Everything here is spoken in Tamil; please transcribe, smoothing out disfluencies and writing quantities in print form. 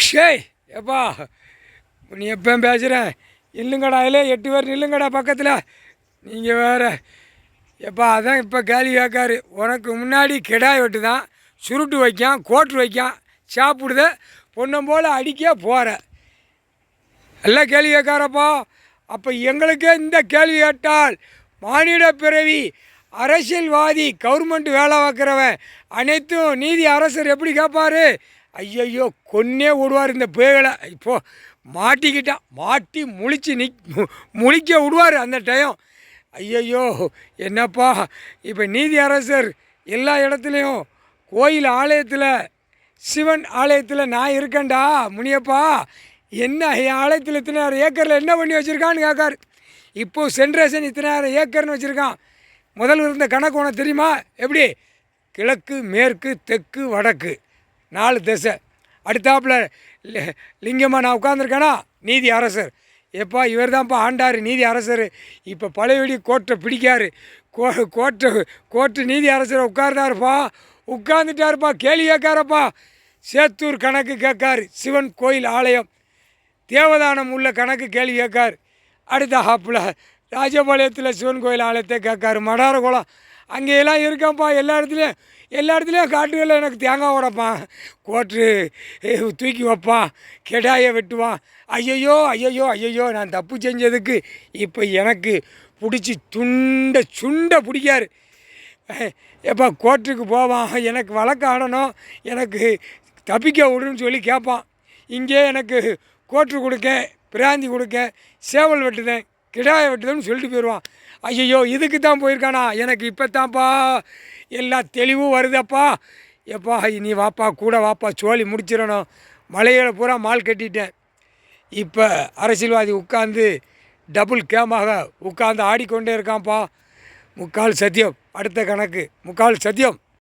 ஷேய் எப்பா நீ எப்போ பேசுகிறேன் இல்லுங்கடா இல்லை 8 பேர் நில்லுங்கடா பக்கத்தில் நீங்கள் வேறு எப்பா அதான் இப்போ கேள்வி கேட்காரு உனக்கு முன்னாடி கிடாய் வெட்டு தான் சுருட்டு வைக்கான் கோட்ரு வைக்கான் சாப்பிடுத பொண்ணும் போல் அடிக்க போகிற எல்லாம் கேள்வி கேட்காரப்பா. அப்போ எங்களுக்கே இந்த கேள்வி கேட்டால் மானிட பிறவி அரசியல்வாதி கவர்மெண்ட் வேலை பார்க்குறவன் அனைத்தும் நீதி அரசர் எப்படி கேட்பார்? ஐயையோ கொன்னே விடுவார் இந்த பேய்களை. இப்போது மாட்டிக்கிட்டான், மாட்டி முழிக்க விடுவார் அந்த டைம். ஐயையோ என்னப்பா இப்போ நீதி அரசர் எல்லா இடத்துலையும் கோயில் ஆலயத்தில் சிவன் ஆலயத்தில் நான் இருக்கேன்டா முனியப்பா, என்ன என் ஆலயத்தில் இத்தனை ஏக்கரில் என்ன பண்ணி வச்சுருக்கான்னு கேட்காரு. இப்போது சென்ட்ரேஷன் இத்தனை ஏக்கர்னு வச்சுருக்கான். முதல்ல இருந்த கணக்கு உனக்கு தெரியுமா? எப்படி? கிழக்கு மேற்கு தெற்கு வடக்கு 4 திசை. அடுத்தாப்பில் லிங்கம்மா நான் உட்காந்துருக்கேனா நீதி அரசர். எப்பா இவர் தான்ப்பா ஆண்டார் நீதி அரசர். இப்போ பழையபடி கோர்ட்டை பிடிக்காரு. கோர்ட்டு நீதி அரசரை உட்கார்ந்துட்டாருப்பா. கேள்வி கேட்காரப்பா. சேத்தூர் கணக்கு கேட்காரு, சிவன் கோயில் ஆலயம் தேவதானம் உள்ள கணக்கு கேள்வி கேட்கார். அடுத்த ஹாப்பில் ராஜபாளையத்தில் சிவன் கோயில் ஆலயத்தை கேட்காரு. மடார குளம் அங்கேயெல்லாம் இருக்கான்ப்பா. எல்லா இடத்துலையும் காட்டுகளில் எனக்கு தேங்காய் உடைப்பான், கோட்ரு தூக்கி வைப்பான், கெடாயை வெட்டுவான். ஐயையோ நான் தப்பு செஞ்சதுக்கு இப்போ எனக்கு பிடிச்சி சுண்டை பிடிக்காரு. எப்போ கோர்ட்டுக்கு போவான், எனக்கு வழக்கு ஆடணும், எனக்கு தப்பிக்க விடுன்னு சொல்லி கேட்பான். இங்கே எனக்கு கோட்ரு கொடுக்க, பிராந்தி கொடுக்க, சேவல் வெட்டுதேன், கிடாயை வெட்டுதேன்னு சொல்லிட்டு போயிடுவான். ஐயையோ இதுக்கு தான் போயிருக்கானா? எனக்கு இப்போ தான்ப்பா எல்லா தெளிவும் வருதப்பா. எப்பா நீ வாப்பா, கூட வாப்பா, சோழி முடிச்சிடணும். மலைகளை பூரா மால் கட்டிட்டேன். இப்போ அரசியல்வாதி உட்காந்து டபுள் கேமாக உட்காந்து ஆடிக்கொண்டே இருக்கான்ப்பா. 3/4 சத்தியம். அடுத்த கணக்கு 3/4 சத்தியம்.